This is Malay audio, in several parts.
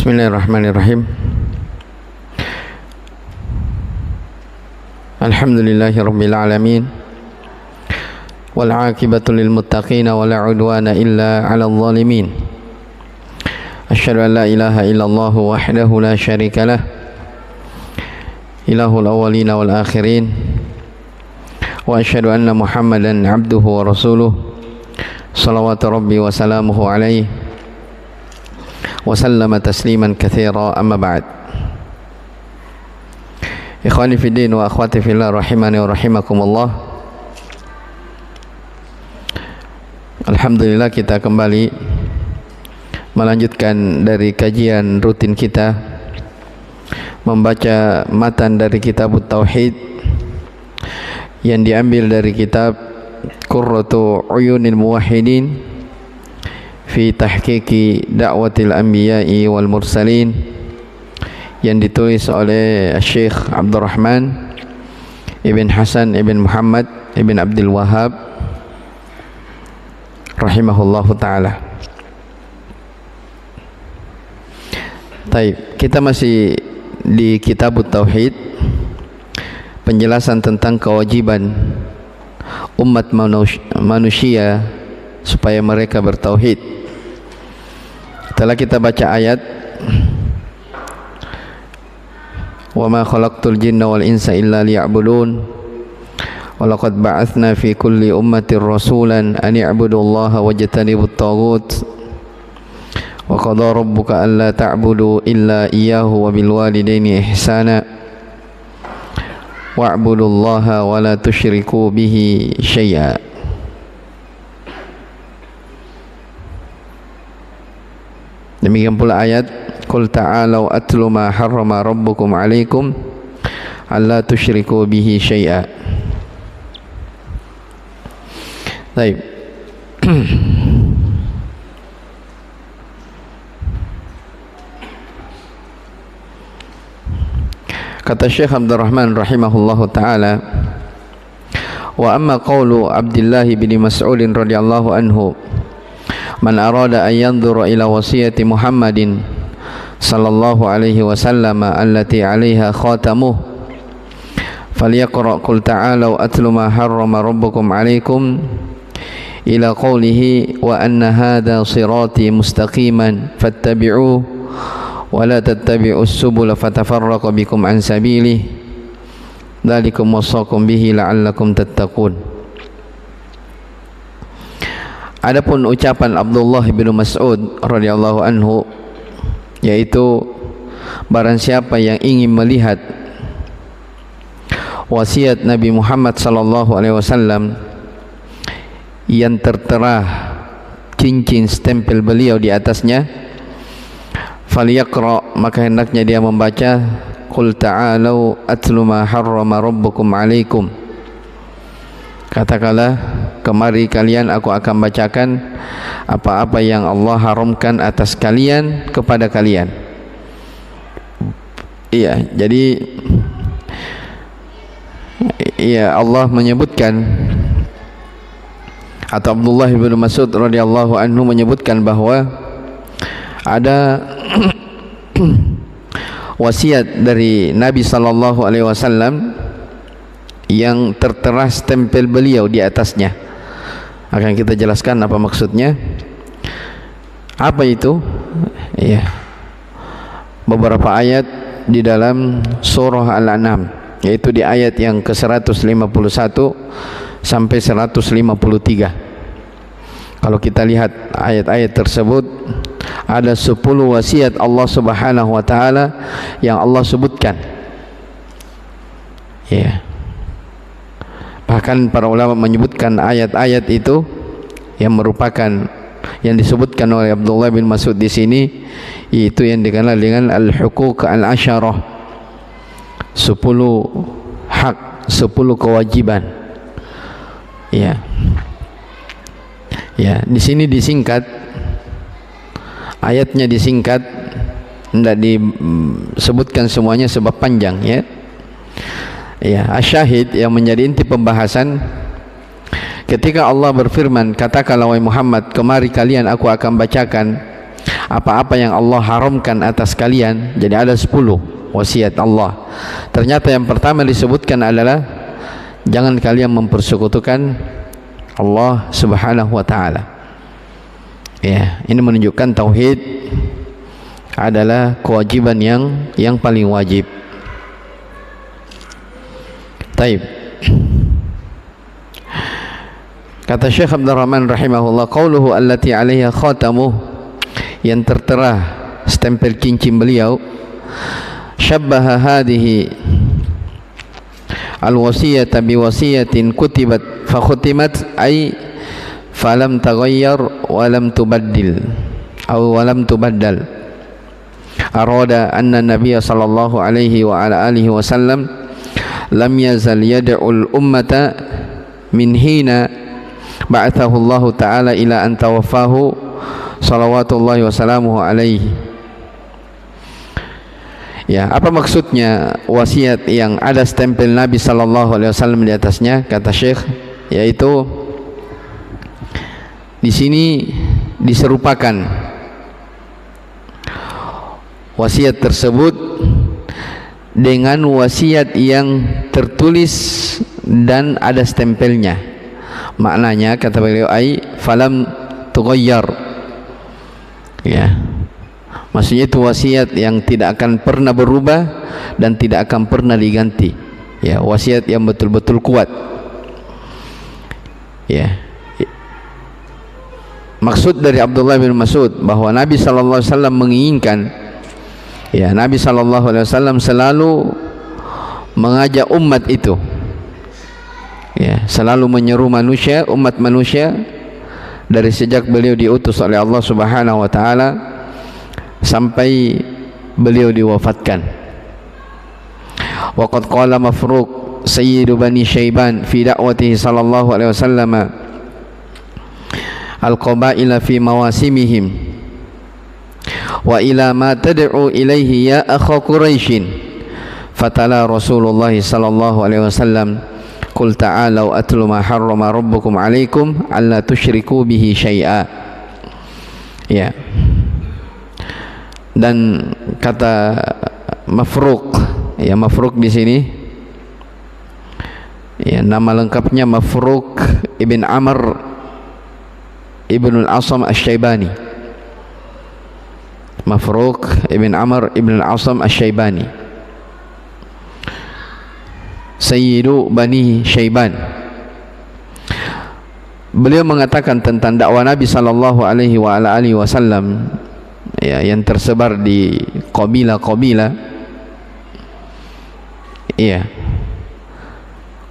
Bismillahirrahmanirrahim. Alhamdulillahirabbil alamin. Wal 'aqibatu lil muttaqin wa la 'udwana illa 'alal zalimin. Asyhadu an la ilaha illallah wahdahu la syarika lah. Ilahul awwalin wal akhirin. Wa asyhadu anna Muhammadan 'abduhu wa rasuluh. Shalawatu rabbi wa salamuhu alaihi wa sallama tasliman katsira, amma ba'd. Ikhwani fi din wa akhwati fillah rahimani wa rahimakumullah. Alhamdulillah, kita kembali melanjutkan dari kajian rutin kita membaca matan dari kitab Tauhid yang diambil dari kitab Qurratu Uyunil Muwahhidin fi tahqiqi da'watil anbiya'i wal mursalin, yang ditulis oleh Syekh Abdurrahman Ibn Hasan Ibn Muhammad Ibn Abdul Wahhab rahimahullahu ta'ala. Baik, kita masih di kitab Tauhid, penjelasan tentang kewajiban umat manusia supaya mereka bertauhid. Setelah kita baca ayat wa ma khalaqtul jinna wal insa illa liya'budun wa laqad ba'atsna fi kulli ummatin rasulan an i'budullaha wajtanibut taghut wa qada rabbuka alla ta'budu illa iyyahu wa bil walidaini ihsana wa'budullaha wa la tusyriku bihi syai'a. Demikian pula ayat qul ta'alau atlu ma harrama rabbukum 'alaikum alla tusyriku bihi syai'a. Baik. Kata Syekh Abdurrahman rahimahullahu ta'ala, wa amma qawlu Abdullah bin Mas'ud radhiyallahu anhu, man arada an yanzura ila wasiyati Muhammadin sallallahu alaihi wasallam allati 'alaiha khatamuh falyaqra qul ta'alu atlu ma harrama rabbukum 'alaikum ila qawlihi wa anna hadha sirati mustaqiman fattabi'uhu wa la tattabi'us subula fatafarraqa bikum an sabilihi dzalikum wasaqum bihi la'allakum tattaqun. Adapun ucapan Abdullah bin Mas'ud radhiyallahu anhu, yaitu barang siapa yang ingin melihat wasiat Nabi Muhammad sallallahu alaihi wasallam yang tertera cincin stempel beliau di atasnya, falyaqra, maka hendaknya dia membaca qul ta'alu atlu ma harrama rabbukum 'alaikum. Katakanlah, kemari kalian, aku akan bacakan apa-apa yang Allah haramkan atas kalian kepada kalian. Iya, jadi Allah menyebutkan, atau Abdullah bin Mas'ud radhiyallahu anhu menyebutkan bahwa ada wasiat dari Nabi sallallahu alaihi wasallam yang tertera stempel beliau di atasnya. Akan kita jelaskan apa maksudnya. Apa itu? Ya, beberapa ayat di dalam surah Al-An'am, yaitu di ayat yang ke-151 sampai 153. Kalau kita lihat ayat-ayat tersebut, ada 10 wasiat Allah Subhanahu wa taala yang Allah sebutkan. Ya. Bahkan para ulama menyebutkan ayat-ayat itu yang merupakan yang disebutkan oleh Abdullah bin Mas'ud di sini, itu yang dikenal dengan al-huquq al-asyarah, 10 hak, 10 kewajiban. Ya. Ya, di sini disingkat, ayatnya disingkat, tidak disebutkan semuanya sebab panjang, ya. Ya, asyahid yang menjadi inti pembahasan ketika Allah berfirman, katakanlah wahai Muhammad, kemari kalian, aku akan bacakan apa-apa yang Allah haramkan atas kalian. Jadi ada 10 wasiat Allah. Ternyata yang pertama disebutkan adalah jangan kalian mempersekutukan Allah Subhanahu wa taala. Ya, ini menunjukkan tauhid adalah kewajiban yang paling wajib. Taib. Kata Syekh Abdul Rahman rahimahullah, qauluhu allati 'alaiha khatamuh, yang tertera stempel cincin beliau, syabbaha hadhihi al-wasiyata bi wasiyatin kutibat fa khutimat ay falam taghayyar wa lam tubaddil aw wa lam tubaddal. Arada anna Nabiy sallallahu alaihi wa ala alihi wasallam lam yazal yad'ul ummata min hina ba'athahu Allah taala ila an tawaffahu salawatullahi wa salamuhu alaihi. Ya, apa maksudnya wasiat yang ada stempel Nabi sallallahu alaihi wasallam di atasnya? Kata Syekh, yaitu di sini diserupakan wasiat tersebut dengan wasiat yang tertulis dan ada stempelnya. Maknanya kata beliau ai falam tughayyar. Ya. Maksudnya itu wasiat yang tidak akan pernah berubah dan tidak akan pernah diganti. Ya, wasiat yang betul-betul kuat. Ya. Maksud dari Abdullah bin Mas'ud bahwa Nabi sallallahu alaihi wasallam menginginkan, ya, Nabi sallallahu alaihi wasallam selalu mengajak umat itu, ya, selalu menyeru manusia, umat manusia dari sejak beliau diutus oleh Allah Subhanahu wa taala sampai beliau diwafatkan. Wa qad qala Mafruq sayyidu bani Syaiban fi da'watihi sallallahu alaihi wasallam al-qabaila fi mawasimihim wa ila ma tad'u ilaihi ya akha Quraisyin. Fatala Rasulullah sallallahu alaihi wasallam, qul ta'alu atlu ma harrama rabbukum alaikum alla tusyriku bihi syai'a. Ya. Dan kata Mafruq, ya, Mafruq di sini, ya, nama lengkapnya Mafruq ibn Amr ibn al-Asam Asy-Syaibani. Mafruq ibn Amr ibn al-Asam Asy-Syaibani, Sayyidu Bani Syaiban. Beliau mengatakan tentang dakwah Nabi sallallahu alaihi wa ala alihi wasallam, ya, yang tersebar di qabilah-qabilah. Iya.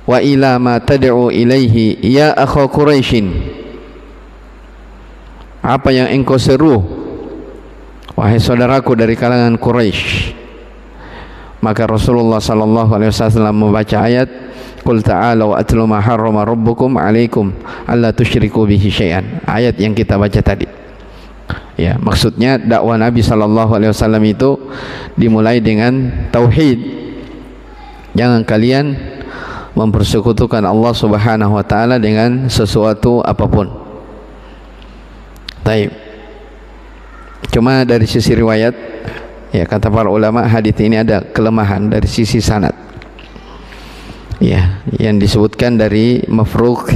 Wa ila ma tad'u ilaihi ya akha Quraisyin. Apa yang engkau seru, wahai saudaraku dari kalangan Quraisy. Maka Rasulullah sallallahu alaihi wasallam membaca ayat, qul ta'alu atlu ma harrama rabbukum alaikum alla tusyriku bihi syai'an. Ayat yang kita baca tadi. Ya, maksudnya dakwah Nabi sallallahu alaihi wasallam itu dimulai dengan tauhid. Jangan kalian mempersekutukan Allah Subhanahu wa taala dengan sesuatu apapun. Baik. Cuma dari sisi riwayat, ya, kata para ulama, hadis ini ada kelemahan dari sisi sanad. Ya, yang disebutkan dari Mafruq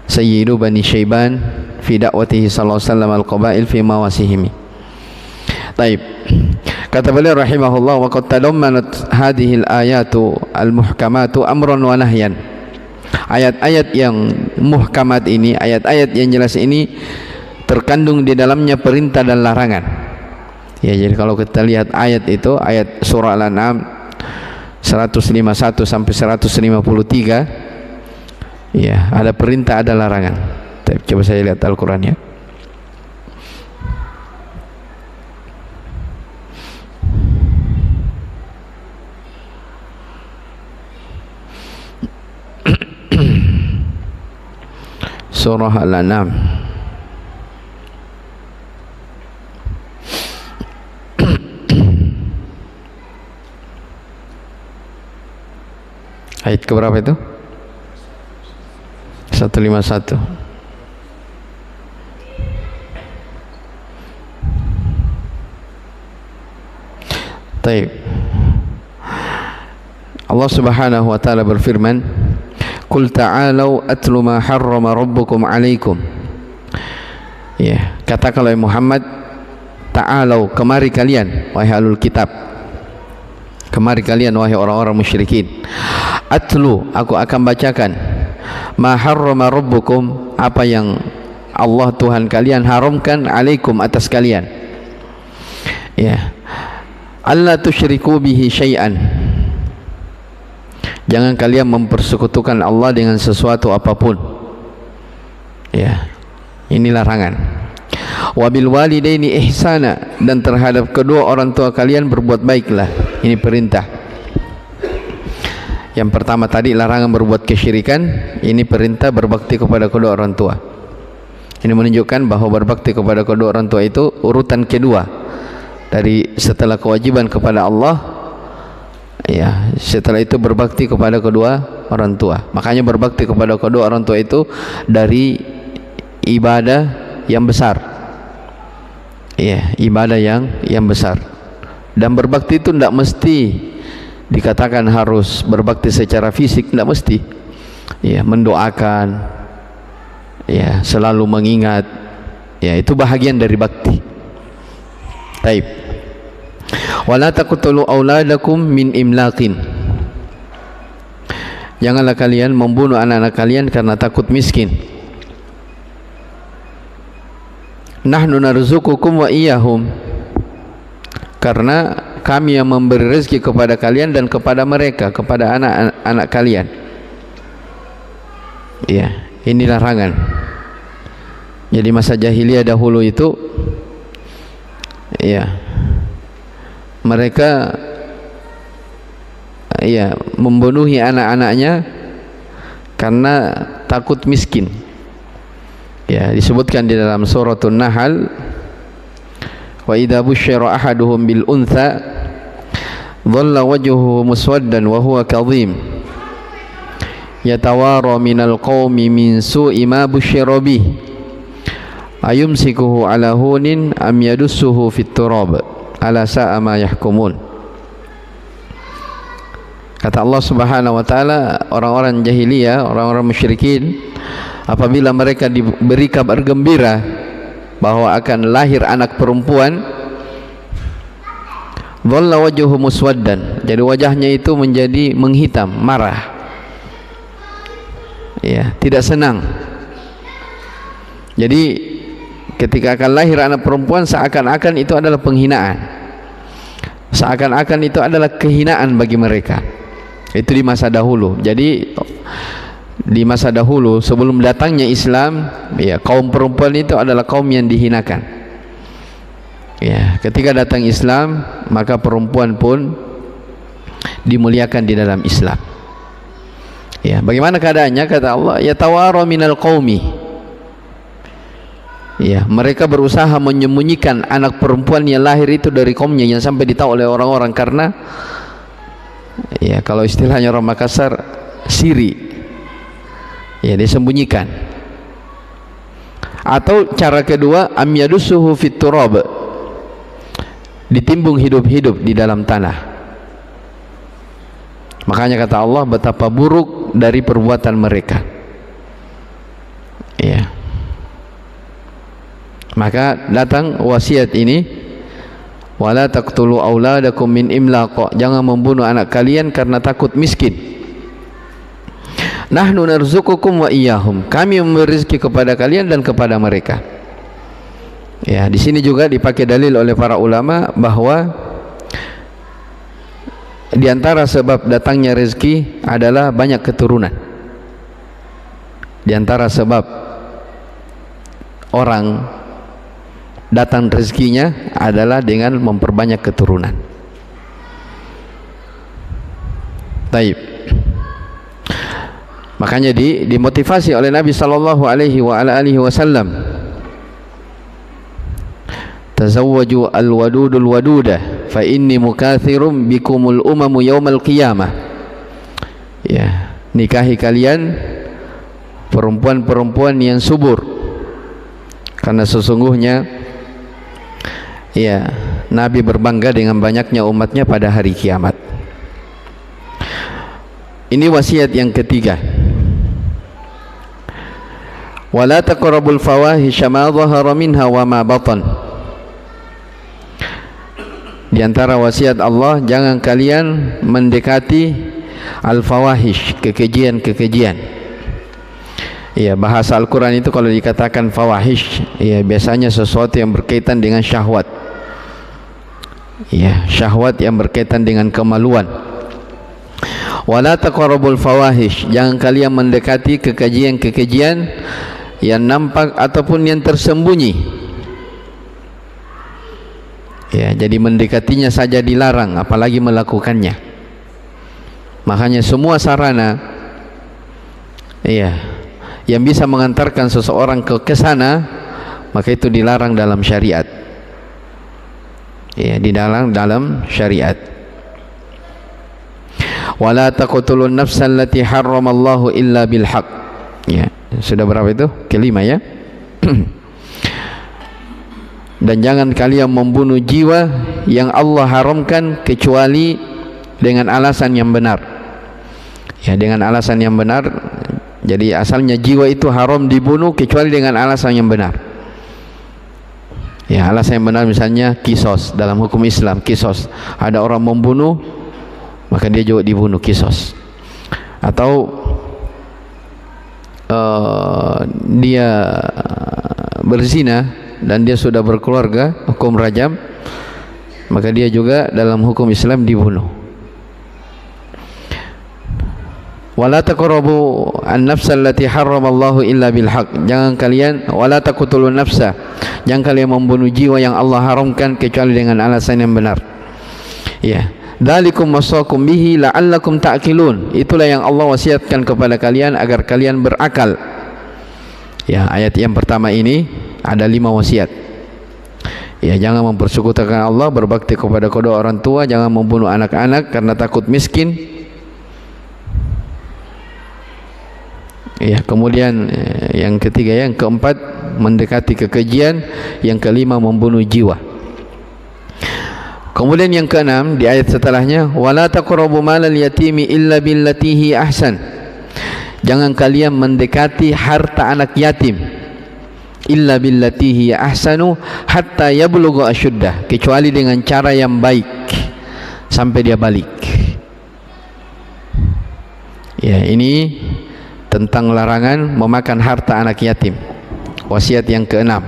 Sayyidu Bani Syaiban fi da'watihi sallallahu alaihi wasallam al-qabail fi mawasihimi. Taib. Kata beliau rahimahullah, wa qad tadammanat hadhihi al-ayatu al-muhkamatu amran wa nahyan. Ayat-ayat yang muhkamat ini, ayat-ayat yang jelas ini terkandung di dalamnya perintah dan larangan. Ya, jadi kalau kita lihat ayat itu, ayat surah Al-An'am 151 sampai 153, ya, ada perintah, ada larangan. Coba saya lihat Al-Quran, ya. Surah Al-An'am ayat keberapa itu? 151. Taib. Allah Subhanahu wa taala berfirman, "Qul ta'alu atlu ma harrama rabbukum 'alaikum." Ya, katakanlah Muhammad, ta'alu, kemari kalian wahai ahlul kitab. Kemari kalian wahai orang-orang musyrikin. Atlu, aku akan bacakan. Ma harrama rabbukum, apa yang Allah Tuhan kalian haramkan, alaikum, atas kalian. Ya. Allah tusyriku bihi syai'an. Jangan kalian mempersekutukan Allah dengan sesuatu apapun. Ya. Ini larangan. Wabil walidaini ihsana, dan terhadap kedua orang tua kalian berbuat baiklah. Ini perintah. Yang pertama tadi larangan berbuat kesyirikan, ini perintah berbakti kepada kedua orang tua. Ini menunjukkan bahwa berbakti kepada kedua orang tua itu urutan kedua dari setelah kewajiban kepada Allah. Ya, setelah itu berbakti kepada kedua orang tua. Makanya berbakti kepada kedua orang tua itu dari ibadah yang besar. Ya, ibadah yang besar. Dan berbakti itu tidak mesti dikatakan harus berbakti secara fisik, tidak mesti. Ya, mendoakan, ya, selalu mengingat, ya, itu bahagian dari bakti. Taib. Wala taqtulu auladakum min imlaqin. Janganlah kalian membunuh anak-anak kalian karena takut miskin. Nahnu narzuqukum wa iyyahum, karena kami yang memberi rezeki kepada kalian dan kepada mereka, kepada anak-anak kalian. Ya, ini larangan. Jadi masa jahiliyah dahulu itu, ya, mereka, ya, membunuhi anak-anaknya karena takut miskin. Ya, disebutkan di dalam suratul Nahl, wa idza busyira ahaduhum bil untha dhalla wajhuhu muswaddan wa huwa kadhim yatawara minal qaumi min su'i ma busyira bih ayumsikuhu ala hunin am yadussuhu fit turab ala sa'a ma yahkumun. Kata Allah Subhanahu wa taala, orang-orang jahiliyah, orang-orang musyrikin, apabila mereka diberi kabar gembira bahwa akan lahir anak perempuan, dhalla wajhuhu muswaddan, jadi wajahnya itu menjadi menghitam, marah, ya, tidak senang. Jadi ketika akan lahir anak perempuan, seakan-akan itu adalah penghinaan, seakan-akan itu adalah kehinaan bagi mereka. Itu di masa dahulu. Jadi di masa dahulu sebelum datangnya Islam, ya, kaum perempuan itu adalah kaum yang dihinakan. Ya, ketika datang Islam, maka perempuan pun dimuliakan di dalam Islam. Ya, bagaimana keadaannya? Kata Allah, yatawara minal qaumi. Ya, mereka berusaha menyembunyikan anak perempuan yang lahir itu dari kaumnya, yang sampai ditahu oleh orang-orang, karena, ya, kalau istilahnya orang Makassar, siri, ya, disembunyikan. Atau cara kedua, am yadussuhu fit turab, ditimbung hidup-hidup di dalam tanah. Makanya kata Allah, betapa buruk dari perbuatan mereka. Ya. Maka datang wasiat ini, wala taqtulu auladakum min imlaq, jangan membunuh anak kalian karena takut miskin. Nahnu narzuqukum wa iyyahum, kami memberi rezeki kepada kalian dan kepada mereka. Ya, di sini juga dipakai dalil oleh para ulama bahwa di antara sebab datangnya rezeki adalah banyak keturunan. Di antara sebab orang datang rezekinya adalah dengan memperbanyak keturunan. Taib. Makanya dimotivasi oleh Nabi sallallahu alaihi wasallam, tazawwaju al-wadudul wadudah fa inni mukathirum bikumul umamu yaumal qiyamah. Ya, nikahi kalian perempuan-perempuan yang subur, karena sesungguhnya, ya, Nabi berbangga dengan banyaknya umatnya pada hari kiamat. Ini wasiat yang ketiga. Wala taqrabul fawahisha ma dhahara minha wa ma batan. Di antara wasiat Allah, jangan kalian mendekati al-fawahish, kekejian-kekejian. Ya, bahasa Al-Quran itu kalau dikatakan fawahish, ya biasanya sesuatu yang berkaitan dengan syahwat. Ya, syahwat yang berkaitan dengan kemaluan. Wala taqrabul fawahish, jangan kalian mendekati kekejian-kekejian yang nampak ataupun yang tersembunyi. Ya, jadi mendekatinya saja dilarang, apalagi melakukannya. Makanya semua sarana yang bisa mengantarkan seseorang ke sana, maka itu dilarang dalam syariat. Ya, dilarang dalam syariat. Wala taqtulun nafsal lati harramallahu illa bil haqq. Ya, sudah berapa itu? Kelima ya. Dan jangan kalian membunuh jiwa yang Allah haramkan kecuali dengan alasan yang benar. Ya, dengan alasan yang benar. Jadi asalnya jiwa itu haram dibunuh kecuali dengan alasan yang benar. Ya, alasan yang benar misalnya kisos dalam hukum Islam, kisos. Ada orang membunuh, maka dia juga dibunuh, kisos. Atau dia berzina dan dia sudah berkeluarga, hukum rajam, maka dia juga dalam hukum Islam dibunuh. Wala taqrabu an-nafsa allati harramallahu illa bil haqq. Jangan kalian, wala taqtulun nafsa, jangan kalian membunuh jiwa yang Allah haramkan kecuali dengan alasan yang benar. Ya, dzalikum wasaqum bihi la'allakum ta'qilun. Itulah yang Allah wasiatkan kepada kalian agar kalian berakal. Ya, ayat yang pertama ini ada 5 wasiat. Ya, jangan mempersekutukan Allah, berbakti kepada kedua orang tua, jangan membunuh anak-anak karena takut miskin. Ya, kemudian yang ketiga, yang keempat mendekati kekejian, yang kelima membunuh jiwa. Kemudian yang keenam di ayat setelahnya, wala taqrabu malal yatimi illa billati hi ahsan. Jangan kalian mendekati harta anak yatim illa billati hi ahsanu hatta yablugha asyuddah, kecuali dengan cara yang baik sampai dia balik. Ya, ini tentang larangan memakan harta anak yatim. Wasiat yang keenam.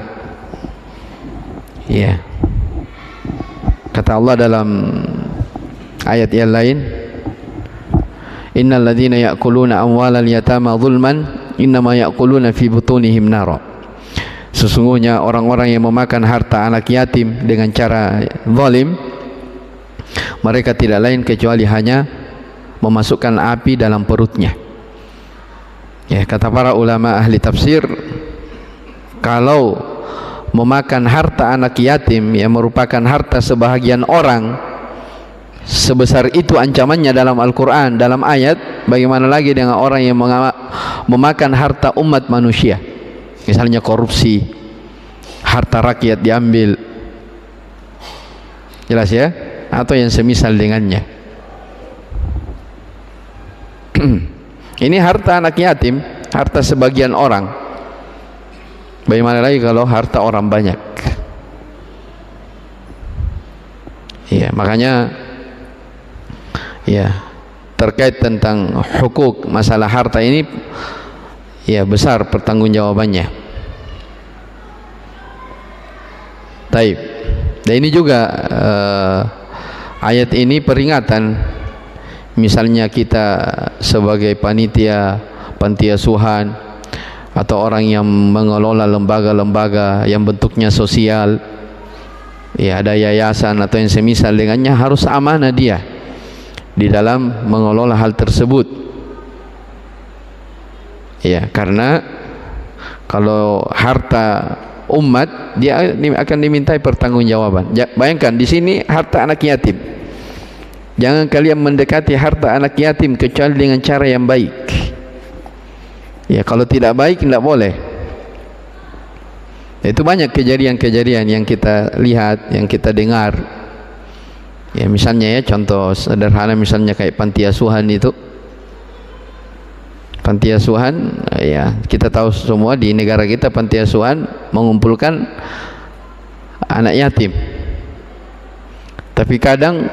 Ya. Kata Allah dalam ayat yang lain, innal ladzina ya'kuluna amwalal yatama zulman innama ya'kuluna fi butunihim nara. Sesungguhnya orang-orang yang memakan harta anak yatim dengan cara zalim, mereka tidak lain kecuali hanya memasukkan api dalam perutnya. Ya, kata para ulama ahli tafsir, kalau memakan harta anak yatim yang merupakan harta sebahagian orang, sebesar itu ancamannya dalam Al-Quran, dalam ayat, bagaimana lagi dengan orang yang memakan harta umat manusia, misalnya korupsi, harta rakyat diambil, jelas ya, atau yang semisal dengannya. Ini harta anak yatim, harta sebagian orang. Bagaimana lagi kalau harta orang banyak? Ya, makanya ya, terkait tentang hukuk masalah harta ini ya besar pertanggungjawabannya. Taib. Dan ini juga ayat ini peringatan. Misalnya kita sebagai panitia panti asuhan atau orang yang mengelola lembaga-lembaga yang bentuknya sosial, ya ada yayasan atau yang semisal dengannya, harus amanah dia di dalam mengelola hal tersebut. Ya, karena kalau harta umat dia akan dimintai pertanggungjawaban. Bayangkan di sini harta anak yatim. Jangan kalian mendekati harta anak yatim kecuali dengan cara yang baik. Ya, kalau tidak baik tidak boleh. Itu banyak kejadian-kejadian yang kita lihat, yang kita dengar. Ya misalnya ya, contoh sederhana misalnya kayak panti asuhan itu. Panti asuhan, ya kita tahu semua di negara kita panti asuhan mengumpulkan anak yatim. Tapi kadang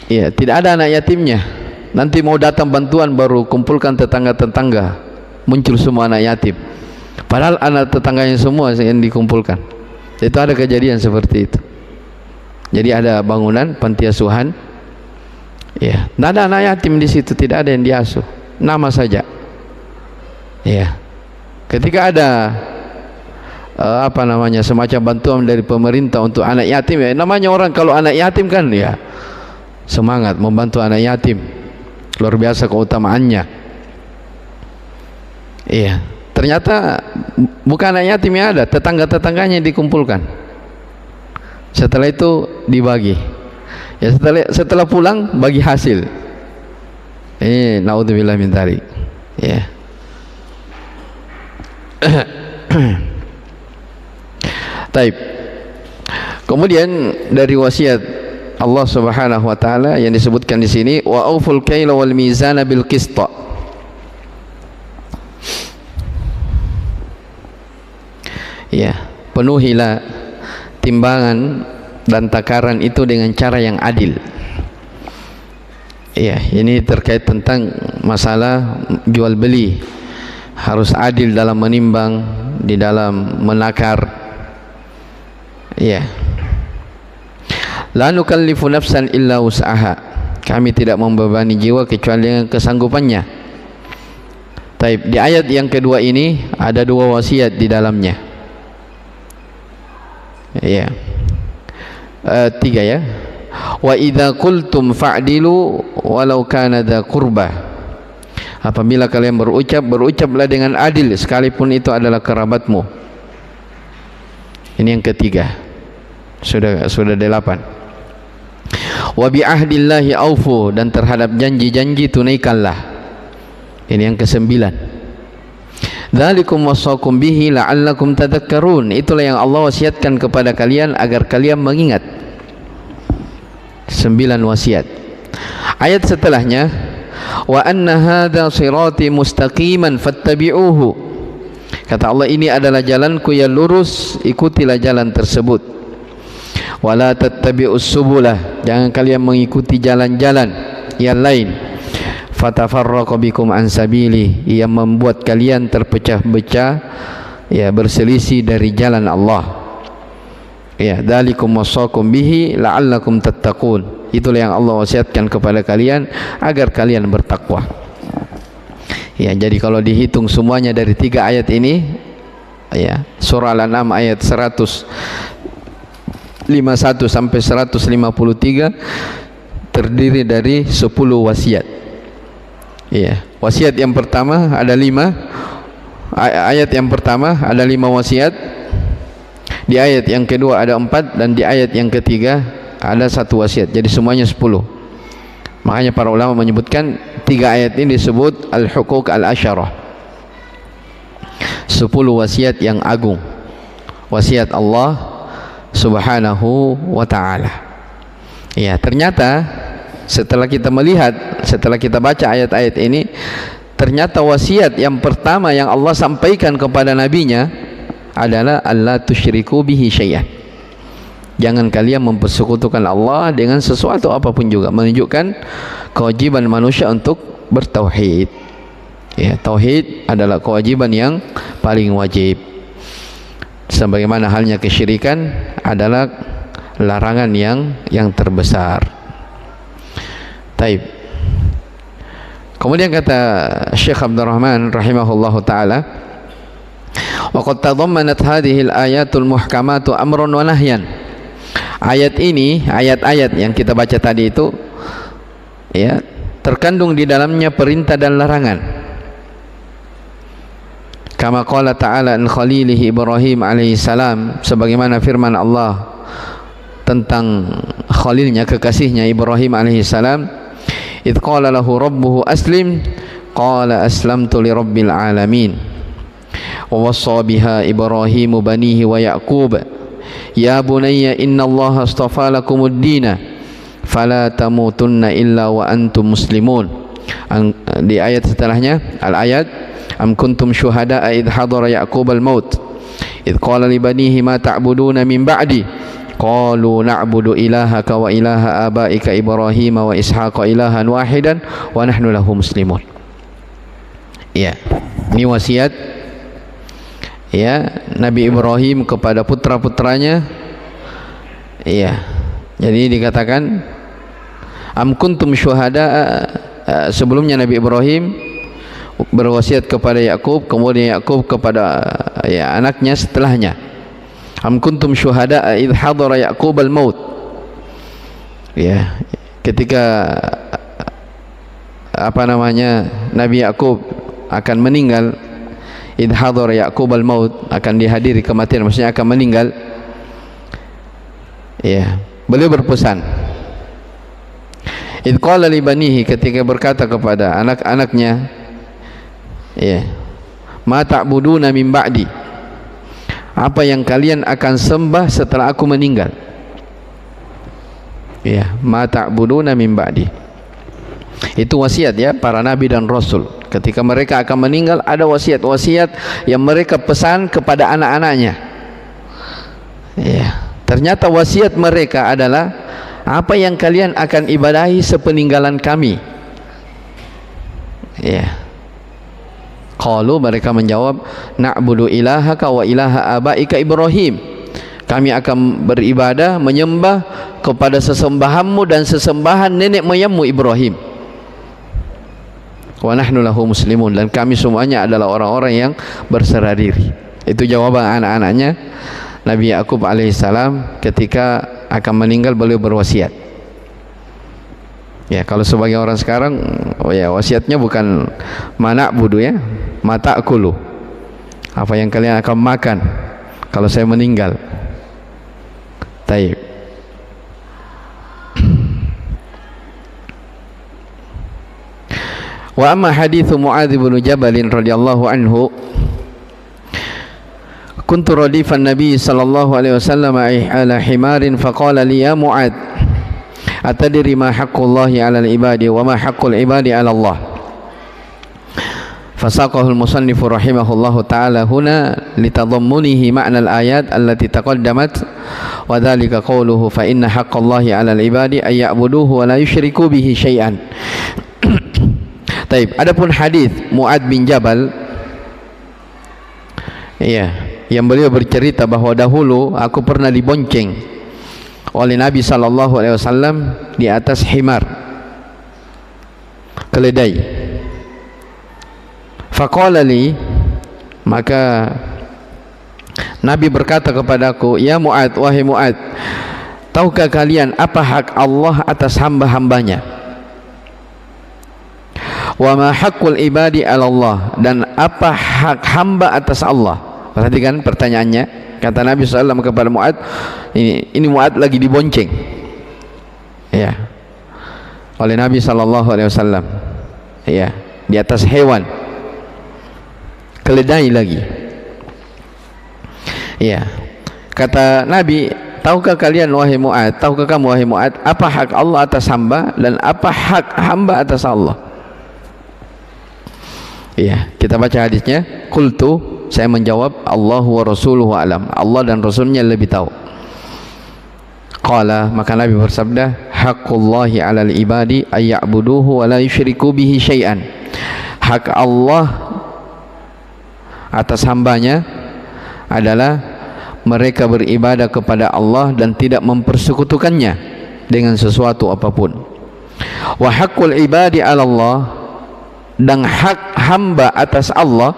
ya tidak ada anak yatimnya. Nanti mau datang bantuan baru kumpulkan tetangga-tetangga, muncul semua anak yatim. Padahal anak tetangganya semua yang dikumpulkan. Itu ada kejadian seperti itu. Jadi ada bangunan panti asuhan, ya, tidak ada anak yatim di situ, tidak ada yang diasuh, nama saja. Ya, ketika ada semacam bantuan dari pemerintah untuk anak yatim, ya, namanya orang kalau anak yatim kan ya semangat membantu anak yatim, luar biasa keutamaannya. Iya. Ternyata bukan anak yatim yang ada, tetangga-tetangganya dikumpulkan. Setelah itu dibagi. Ya setelah pulang bagi hasil. Naudzubillah min dzalik. Ya. Taib. Kemudian dari wasiat Allah Subhanahu wa taala yang disebutkan di sini, wa auful kaila wal mizana bil qist. Ya, penuhilah timbangan dan takaran itu dengan cara yang adil. Ya, ini terkait tentang masalah jual beli. Harus adil dalam menimbang, di dalam menakar. Ya. La nukallifu nafsan illa wus'aha. Kami tidak membebani jiwa kecuali dengan kesanggupannya. Taib, di ayat yang kedua ini ada dua wasiat di dalamnya. Ya, tiga ya. Wa idza qultum fa'dilu walau kana dza qurbah. Apabila kalian berucaplah dengan adil sekalipun itu adalah kerabatmu. Ini yang ketiga. Sudah 8. Wa bi ahdillahi aufu, dan terhadap janji-janji tunaikanlah. Ini yang ke-9. Dzalikum wasaqum bihi la'allakum tadhakkarun. Itulah yang Allah wasiatkan kepada kalian agar kalian mengingat. 9 wasiat. Ayat setelahnya, wa anna hadza sirati mustaqiman fattabi'uhu. Kata Allah, ini adalah jalanku yang lurus, ikutilah jalan tersebut. Wa la tattabi'us subulah, jangan kalian mengikuti jalan-jalan yang lain. Fatafarraqu bikum an sabili, yang membuat kalian terpecah-pecah, ya, berselisih dari jalan Allah. Ya, dzalikum wasaqum bihi la'allakum tattaqun. Itulah yang Allah wasiatkan kepada kalian agar kalian bertakwa. Ya, jadi kalau dihitung semuanya dari 3 ayat ini, ya, surah Al-An'am ayat 151 sampai 153 terdiri dari 10 wasiat. Iya, wasiat yang pertama ada 5. Ayat yang pertama ada 5 wasiat. Di ayat yang kedua ada 4, dan di ayat yang ketiga ada 1 wasiat. Jadi semuanya 10. Makanya para ulama menyebutkan 3 ayat ini disebut al-huquq al-asyarah. 10 wasiat yang agung. Wasiat Allah Subhanahu wa ta'ala. Ya, ternyata setelah kita melihat, setelah kita baca ayat-ayat ini, ternyata wasiat yang pertama yang Allah sampaikan kepada nabinya adalah alla tusyriku bihi syai'an. Jangan kalian mempersekutukan Allah dengan sesuatu apapun juga, menunjukkan kewajiban manusia untuk bertauhid. Ya, tauhid adalah kewajiban yang paling wajib. Sebagaimana halnya kesyirikan adalah larangan yang terbesar. Taib. Kemudian kata Syekh Abdurrahman rahimahullahu taala, wa qad tadammanat hadhihi al-ayatul muhkamatu amrun wa nahyan. Ayat ini, ayat-ayat yang kita baca tadi itu, ya, terkandung di dalamnya perintah dan larangan. Kama qala ta'ala an khalilihi Ibrahim alaihi salam, sebagaimana firman Allah tentang khalilnya, kekasihnya Ibrahim alaihi salam, idh qala lahu rabbuhu aslim qala aslamtu li rabbil alamin wa wassa biha Ibrahimu banihi wa Ya'qub ya bunayya innallaha astafa lakumud dina fala tamutunna illa wa antum muslimun. Di ayat setelahnya, al-ayat, am kuntum syuhada'a idh hadara Ya'qub al-maut idh qala li banihi ma ta'buduna min ba'di qalu na'budu ilahaka wa ilaha abaika Ibrahim wa Ishaqa ilahan wahidan wa nahnu lahu muslimun. Ya, ini wasiat ya Nabi Ibrahim kepada putra-putranya. Ya, jadi dikatakan am kuntum syuhada, sebelumnya Nabi Ibrahim berwasiat kepada Yakub, kemudian Yakub kepada ya anaknya setelahnya. Am kuntum syuhada idh hadara Ya'qub al-maut. Ya, ketika Nabi Yakub akan meninggal, idh hadara Ya'qub al-maut, akan dihadiri kematian, maksudnya akan meninggal. Ya, beliau berpesan, idh qala li banihi, ketika berkata kepada anak-anaknya, ya, ma ta'buduna min ba'di, apa yang kalian akan sembah setelah aku meninggal. Ya, ma ta'buduna min ba'di. Itu wasiat ya para nabi dan rasul. Ketika mereka akan meninggal, ada wasiat-wasiat yang mereka pesan kepada anak-anaknya. Ya, ternyata wasiat mereka adalah apa yang kalian akan ibadahi sepeninggalan kami. Ya. Qalu, mereka menjawab, na'budu ilahaka wa ilaha abaika Ibrahim. Kami akan beribadah, menyembah kepada sesembahanmu dan sesembahan nenek moyangmu Ibrahim. Wa nahnu lahu muslimun, dan kami semuanya adalah orang-orang yang berserah diri. Itu jawaban anak-anaknya Nabi Yakub alaihissalam ketika akan meninggal. Beliau berwasiat. Ya, kalau sebagai orang sekarang, oh ya, wasiatnya bukan mana budu ya, mata akulu, apa yang kalian akan makan kalau saya meninggal. Taib. Wa amma hadithu Mu'adz bin Jabal radhiyallahu anhu, kuntu radifan Nabi sallallahu alaihi wasallam ala himarin faqala li ya Mu'adz atadri ma haqqullahi 'alal ibadi wa ma haqqul ibadi 'ala Allah. Fasaqahu al-musannifu rahimahullahu ta'ala huna litadammunihi ma'na al-ayat allati taqaddamat wa dhalika qawluhu fa inna haqqallahi 'alal ibadi ay ya'buduhu wa la yusyriku bihi syai'an. Taib. Adapun hadis Mu'adz bin Jabal, ya, yang beliau bercerita bahwa dahulu aku pernah dibonceng oleh Nabi sallallahu alaihi wasallam di atas himar, keledai. Faqala li, maka Nabi berkata kepadaku, ya Mu'adz, wahai Mu'adz, tahukah kalian apa hak Allah atas hamba-hambanya? Wa ma haqqul ibadi 'ala Allah, dan apa hak hamba atas Allah? Perhatikan pertanyaannya. Kata Nabi SAW kepada Mu'adz, ini Mu'adz lagi dibonceng, ya, oleh Nabi SAW, ya, di atas hewan, keledai lagi. Ya, kata Nabi, tahukah kalian wahai Mu'adz, tahukah kamu wahai Mu'adz, apa hak Allah atas hamba dan apa hak hamba atas Allah? Ya, kita baca hadisnya. Qultu, saya menjawab, Allahu wa rasuluhu alam, Allah dan Rasulnya lebih tahu. Qala, maka Nabi bersabda, haqqullahi 'alal ibadi ay ya'buduhu wa la yusyriku bihi syai'an. Hak Allah atas hambanya adalah mereka beribadah kepada Allah dan tidak mempersekutukannya dengan sesuatu apapun. Wa haqqul ibadi 'ala Allah, dan hak hamba atas Allah,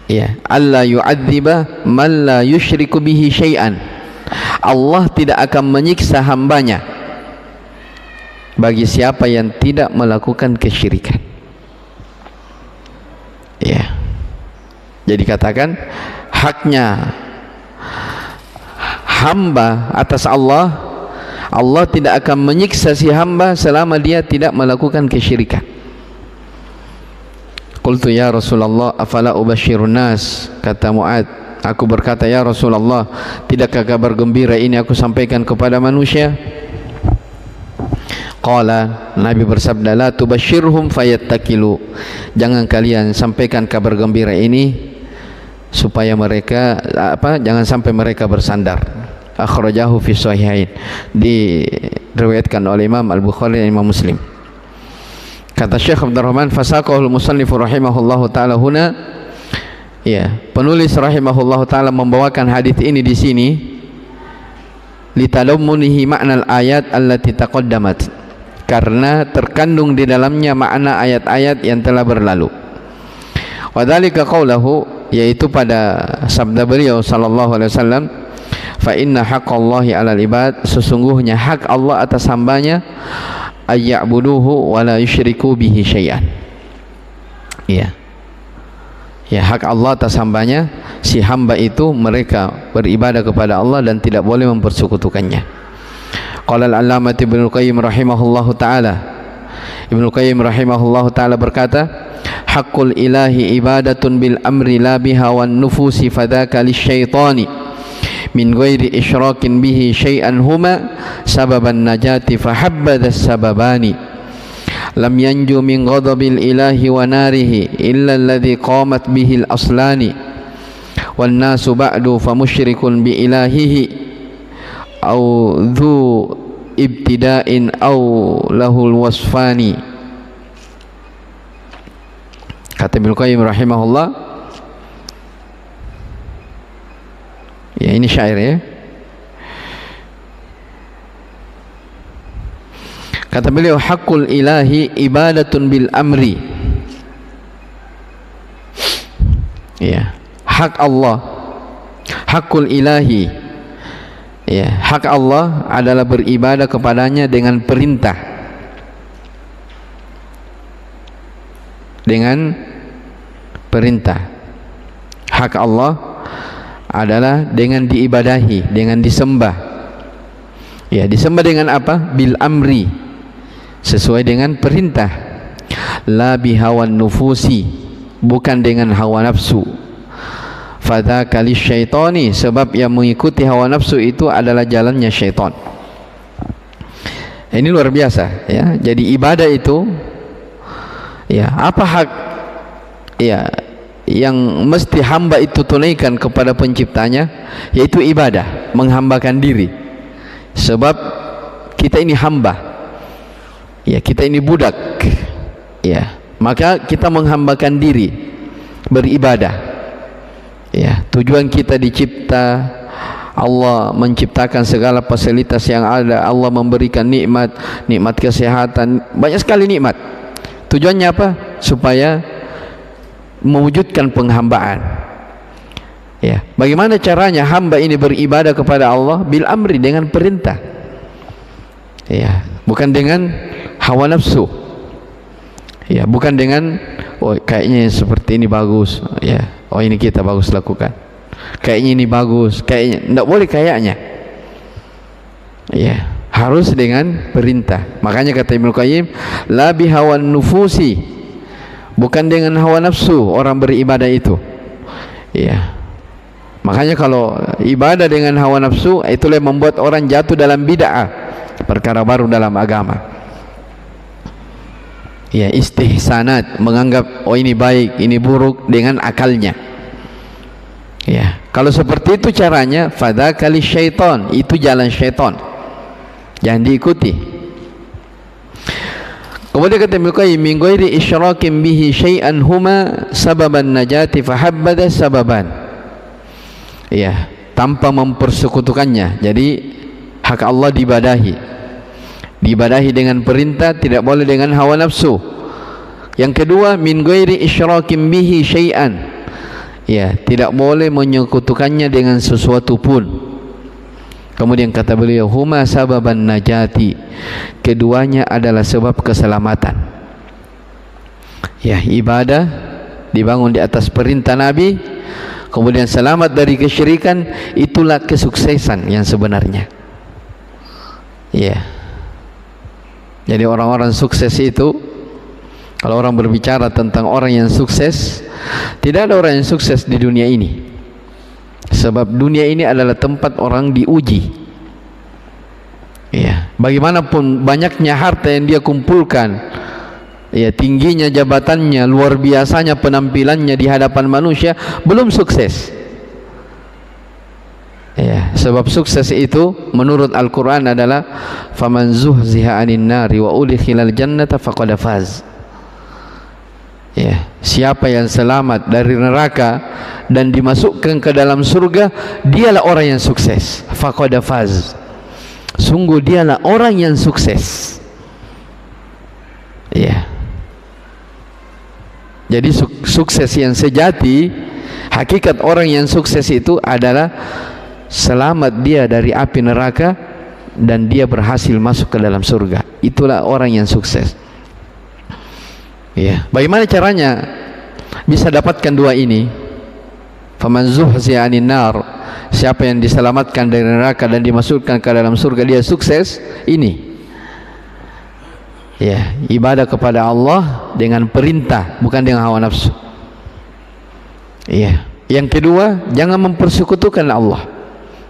ya, alla yu'adziba man la yusyriku bihi syai'an. Allah tidak akan menyiksa hambanya bagi siapa yang tidak melakukan kesyirikan. Ya, jadi katakan haknya hamba atas Allah, Allah tidak akan menyiksa si hamba selama dia tidak melakukan kesyirikan. Qultu ya Rasulullah afala ubashirun nas, kata Mu'ad, aku berkata ya Rasulullah, tidakkah kabar gembira ini aku sampaikan kepada manusia? Qala, Nabi bersabda, la tubashirhum fayattakilu, jangan kalian sampaikan kabar gembira ini supaya mereka jangan sampai mereka bersandar. Akhrajahu fi sahihain, diriwayatkan oleh Imam Al-Bukhari dan Imam Muslim. Kata Syekh Abdurrahman, fasaqahul musannifu rahimahullahu taala huna, ya, penulis rahimahullahu taala membawakan hadis ini di sini litadammunihi ma'nal ayat allati taqaddamat, karena terkandung di dalamnya makna ayat-ayat yang telah berlalu. Wa dzalika qaulahu, yaitu pada sabda beliau sallallahu alaihi wasallam, fa inna haqqallahi 'alal ibad, sesungguhnya hak Allah atas hambanya, ayya'buduhu wa la yusyriku bihi syai'an. Ya. Ya, hak Allah atas hambanya, si hamba itu mereka beribadah kepada Allah dan tidak boleh mempersekutukannya. Qala al-allamah Ibnu Qayyim rahimahullahu taala, Ibnu Qayyim rahimahullahu taala berkata, haqqul ilahi ibadatun bil amri la biha wan nufusi fadzaka lisyaitani min ghairi isyrakin bihi syai'an huma sababan najati fahabbadha sababani lam yanju min ghadabil ilahi wa narihi illa alladhi qamat bihi al-aslani wan nasu ba'du famusyrikun bi ilahihi au dhu ibtida'in au lahul wasfani. Kata Ibnu Qayyim rahimahullah, ya ini syair ya. Kata beliau, haqqul ilahi ibadatun bil amri. Ya, hak Allah, haqqul ilahi, ya, hak Allah adalah beribadah kepadanya dengan perintah, dengan perintah. Hak Allah adalah dengan diibadahi, dengan disembah. Ya, disembah dengan apa? Bil amri, sesuai dengan perintah. La bihawan nufusi, bukan dengan hawa nafsu. Fadzaka lisyaitani, sebab yang mengikuti hawa nafsu itu adalah jalannya syaitan. Ini luar biasa ya. Jadi ibadah itu, ya, apa hak, ya, yang mesti hamba itu tunaikan kepada penciptanya, yaitu ibadah, menghambakan diri. Sebab kita ini hamba, ya, kita ini budak, ya, maka kita menghambakan diri, beribadah. Ya, tujuan kita dicipta, Allah menciptakan segala fasilitas yang ada, Allah memberikan nikmat, nikmat kesehatan, banyak sekali nikmat. Tujuannya apa? Supaya mewujudkan penghambaan. Ya, bagaimana caranya hamba ini beribadah kepada Allah? Bil amri, dengan perintah. Ya, bukan dengan hawa nafsu. Ya, bukan dengan oh kayaknya seperti ini bagus, ya, oh ini kita bagus lakukan. Kayaknya ini bagus, kayaknya enggak boleh kayaknya. Ya, harus dengan perintah. Makanya kata Ibnu Qayyim, la bihawan nufusi, bukan dengan hawa nafsu orang beribadah itu. Ya. Makanya kalau ibadah dengan hawa nafsu, itulah yang membuat orang jatuh dalam bid'ah, perkara baru dalam agama. Ya, istihsanat, menganggap oh ini baik, ini buruk dengan akalnya. Ya, kalau seperti itu caranya, fadzaka lisyaitan, itu jalan syaitan, jangan diikuti. Kemudian kata Ibnu Qayyim, min ghairi isyrakin bihi syai'an huma sababan najati fahabbada sababan. Ya, tanpa mempersekutukannya. Jadi hak Allah dibadahi, dibadahi dengan perintah, tidak boleh dengan hawa nafsu. Yang kedua, min ghairi isyrakin bihi syai'an, ya, tidak boleh menyekutukannya dengan sesuatu pun. Kemudian kata beliau, huma sababan najati, keduanya adalah sebab keselamatan. Ya, ibadah dibangun di atas perintah Nabi, kemudian selamat dari kesyirikan, itulah kesuksesan yang sebenarnya. Ya. Jadi orang-orang sukses itu Kalau orang berbicara tentang orang yang sukses, tidak ada orang yang sukses di dunia ini. Sebab dunia ini adalah tempat orang diuji. Ya, bagaimanapun banyaknya harta yang dia kumpulkan, ya, tingginya jabatannya, luar biasanya penampilannya di hadapan manusia, belum sukses. Ya, sebab sukses itu menurut Al-Quran adalah faman zuhziha 'anil nari wa udkhilal jannata faqad faz. Ya, siapa yang selamat dari neraka dan dimasukkan ke dalam surga, dialah orang yang sukses. Faqad faz. Sungguh dialah orang yang sukses. Ya. Jadi sukses yang sejati, hakikat orang yang sukses itu adalah selamat dia dari api neraka dan dia berhasil masuk ke dalam surga. Itulah orang yang sukses. Ya, bagaimana caranya bisa dapatkan dua ini? Faman zuhziha 'anil nar, siapa yang diselamatkan dari neraka dan dimasukkan ke dalam surga, dia sukses. Ini, ya, ibadah kepada Allah dengan perintah, bukan dengan hawa nafsu. Ya, yang kedua, jangan mempersekutukan Allah.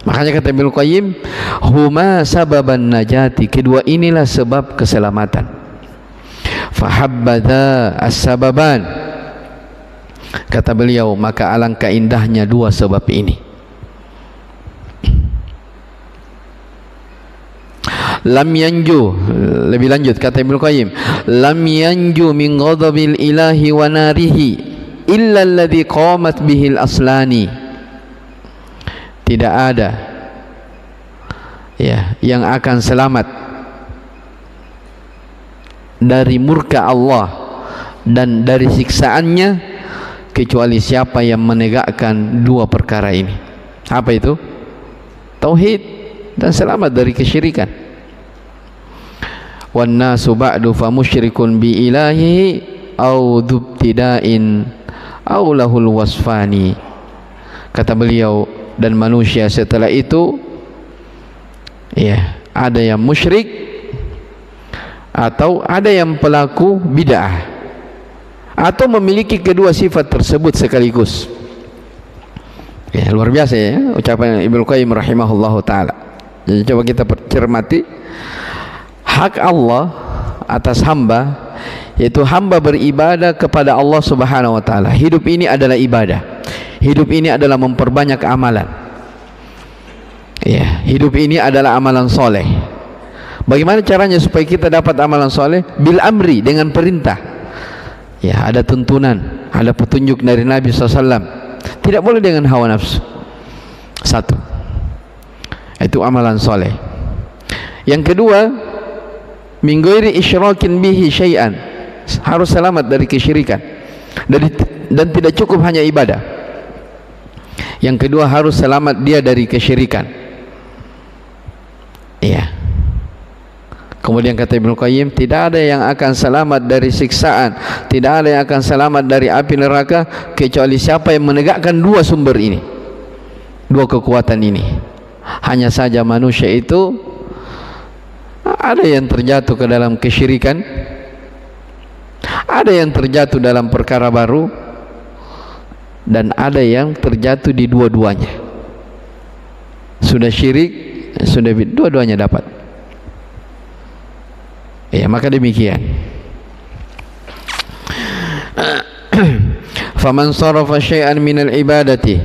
Makanya kata Ibnu Qayyim, huma sababan najati, kedua inilah sebab keselamatan. Fahabbadha as-sababan, kata beliau, maka alangkah indahnya dua sebab ini. Lam yanju, lebih lanjut kata Ibnu Qayyim, lam yanju min ghadabil ilahi wa narihi illa alladhi qamat bihil aslani. Tidak ada, ya, yang akan selamat dari murka Allah dan dari siksaannya kecuali siapa yang menegakkan dua perkara ini. Apa itu? Tauhid dan selamat dari kesyirikan. Wan nasu ba'du fa musyrikun bi ilahihi au dubtida'in au lahul wasfani. Kata beliau, dan manusia setelah itu, ya, ada yang musyrik atau ada yang pelaku bid'ah atau memiliki kedua sifat tersebut sekaligus. Ya, luar biasa ya ucapan Ibnu Qayyim rahimahullahu taala. Jadi coba kita cermati hak Allah atas hamba, yaitu hamba beribadah kepada Allah Subhanahu wa taala. Hidup ini adalah ibadah. Hidup ini adalah memperbanyak amalan. Ya, hidup ini adalah amalan soleh. Bagaimana caranya supaya kita dapat amalan soleh? Bil amri, dengan perintah. Ya, ada tuntunan, ada petunjuk dari Nabi SAW. Tidak boleh dengan hawa nafsu. Satu, itu amalan soleh. Yang kedua, min ghairi isyrakin bihi syai'an, harus selamat dari kesyirikan. Dan tidak cukup hanya ibadah. Yang kedua, harus selamat dia dari kesyirikan. Iya. Kemudian kata Ibnu Qayyim, tidak ada yang akan selamat dari siksaan, tidak ada yang akan selamat dari api neraka kecuali siapa yang menegakkan dua sumber ini, dua kekuatan ini. Hanya saja manusia itu ada yang terjatuh ke dalam kesyirikan, ada yang terjatuh dalam perkara baru, dan ada yang terjatuh di dua-duanya. Sudah syirik, sudah dua-duanya dapat. Ya, maka demikian. Faman sarafa syai'an minal ibadati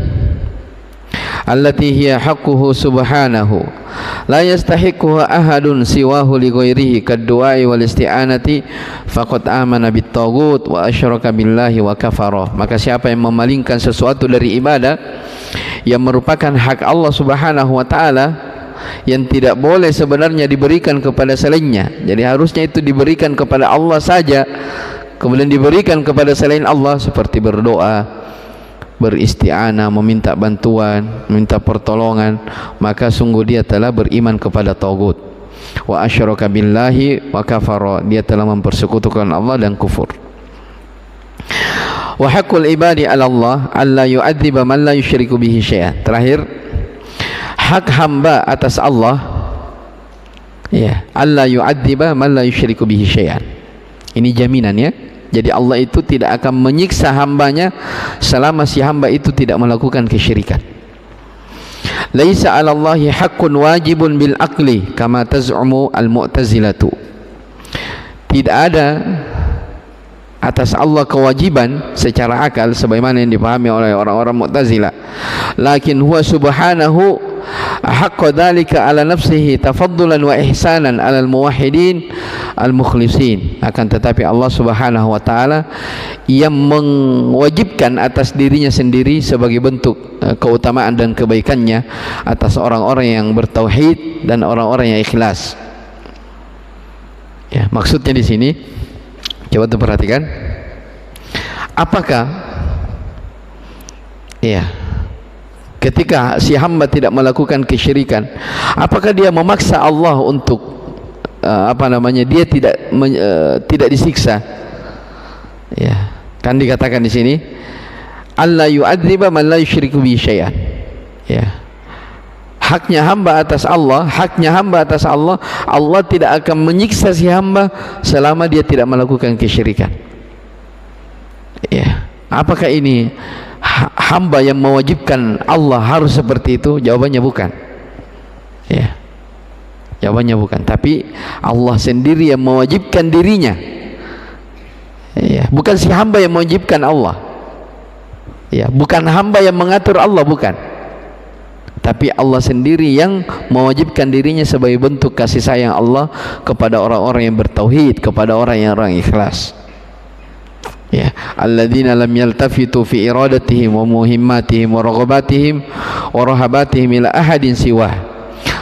allati hiya haqquhu subhanahu la yastahiquha ahadun siwahu li ghairihi kad-du'ai wal isti'anati faqad amana bit taghut wa asyraka billahi wa kafara. Maka siapa yang memalingkan sesuatu dari ibadah yang merupakan hak Allah Subhanahu wa taala, yang tidak boleh sebenarnya diberikan kepada selainnya, jadi harusnya itu diberikan kepada Allah saja, kemudian diberikan kepada selain Allah, seperti berdoa, beristi'anah, meminta bantuan, meminta pertolongan, maka sungguh dia telah beriman kepada tagut. Wa asyraka billahi wa kafara, dia telah mempersekutukan Allah dan kufur. Wa haqqul ibadi 'ala Allah alla yu'adziba man la yusyriku bihi syai'an. Terakhir, hak hamba atas Allah, ya, alla yu'adziba man la yusyriku bihi syai'an. Ini jaminan, ya. Jadi Allah itu tidak akan menyiksa hambanya selama si hamba itu tidak melakukan kesyirikan. Laisa 'ala Allahi haqqun wajibun bil aqli kama taz'umu al-mu'tazilatu. Tidak ada atas Allah kewajiban secara akal sebagaimana yang dipahami oleh orang-orang Mu'tazilah. Lakin huwa subhanahu haqqa dzalika 'ala nafsihi tafaddulan wa ihsanan 'ala al-muwahhidin al-mukhlisin. Akan tetapi Allah Subhanahu wa taala yang mewajibkan atas dirinya sendiri sebagai bentuk keutamaan dan kebaikannya atas orang-orang yang bertauhid dan orang-orang yang ikhlas. Ya, maksudnya di sini coba perhatikan, apakah ya ketika si hamba tidak melakukan kesyirikan, apakah dia memaksa Allah untuk dia tidak disiksa? Ya, kan dikatakan di sini alla yu'adziba man la yusyriku bi syai'an. Ya, haknya hamba atas Allah, Allah tidak akan menyiksa si hamba selama dia tidak melakukan kesyirikan. Ya, apakah ini hamba yang mewajibkan Allah harus seperti itu? Jawabannya bukan. Ya, jawabannya bukan. Tapi Allah sendiri yang mewajibkan dirinya. Ya, bukan si hamba yang mewajibkan Allah. Ya, bukan hamba yang mengatur Allah, bukan. Tapi Allah sendiri yang mewajibkan dirinya sebagai bentuk kasih sayang Allah kepada orang-orang yang bertauhid, kepada orang ikhlas. Ya, alladzina lam yaltafitu fi iradatihim wa muhimmatihim wa raghabatihim wa rahabatihim ila ahadin siwah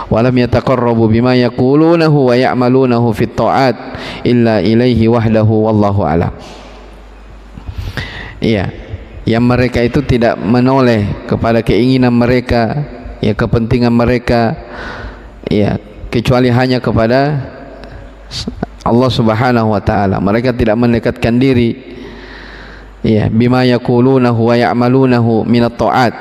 wa lam yataqarrabu bima yaqulunahu wa ya'malunahu fit ta'at illa ilaihi wahdahu wallahu a'lam. Ya, yang mereka itu tidak menoleh kepada keinginan mereka, ya, kepentingan mereka, ya, kecuali hanya kepada Allah Subhanahu wa taala. Mereka tidak mendekatkan diri, ya, bima yaqulunahu wa ya'malunahu minat ta'at,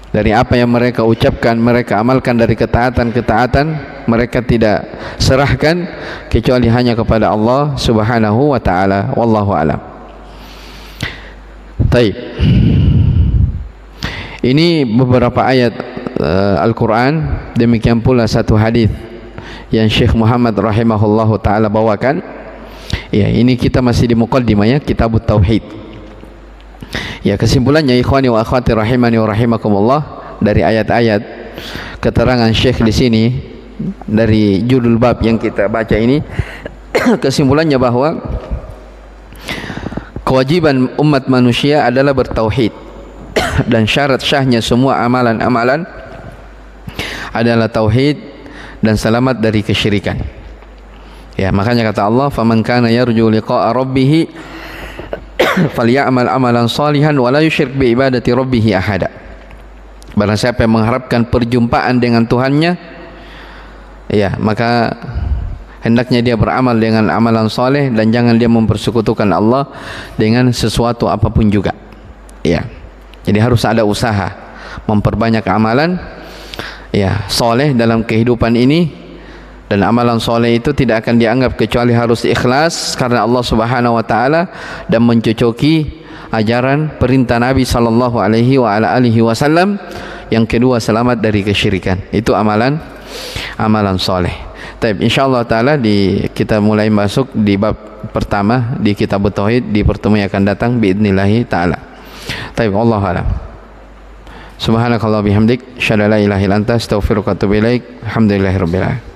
dari apa yang mereka ucapkan, mereka amalkan dari ketaatan-ketaatan, mereka tidak serahkan kecuali hanya kepada Allah Subhanahu wa taala. Wallahu a'lam. Taib. Ini beberapa ayat Al-Quran, demikian pula satu hadis yang Syekh Muhammad rahimahullahu taala bawakan. Ya, ini kita masih di muqaddimah, ya, Kitabut Tauhid. Ya, kesimpulannya ikhwani wa akhwati rahimani wa rahimakumullah, dari ayat-ayat keterangan Syekh di sini dari judul bab yang kita baca ini kesimpulannya bahwa kewajiban umat manusia adalah bertauhid dan syarat syahnya semua amalan-amalan adalah tauhid dan selamat dari kesyirikan. Ya, makanya kata Allah, faman kana yarju liqa'a rabbih falyamal amalan salihan wa la yusyrik bi ibadati rabbih ahada. Barang siapa yang mengharapkan perjumpaan dengan Tuhannya, ya, maka hendaknya dia beramal dengan amalan soleh dan jangan dia mempersekutukan Allah dengan sesuatu apapun juga. Ya, jadi harus ada usaha memperbanyak amalan, ya, soleh dalam kehidupan ini. Dan amalan soleh itu tidak akan dianggap kecuali harus ikhlas karena Allah Subhanahu wa taala dan mencocoki ajaran perintah Nabi sallallahu alaihi wa ala alihi wasallam. Yang kedua, selamat dari kesyirikan. Itu amalan soleh. Baik, insyaallah taala kita mulai masuk di bab pertama di Kitab Tauhid di pertemuan yang akan datang biidznillah taala. Baik, wallahu a'lam. Subhanakallah bihamdik, syada la ilaha illa anta, astaghfiruka wa atubu ilaik. Alhamdulillahirabbil alamin.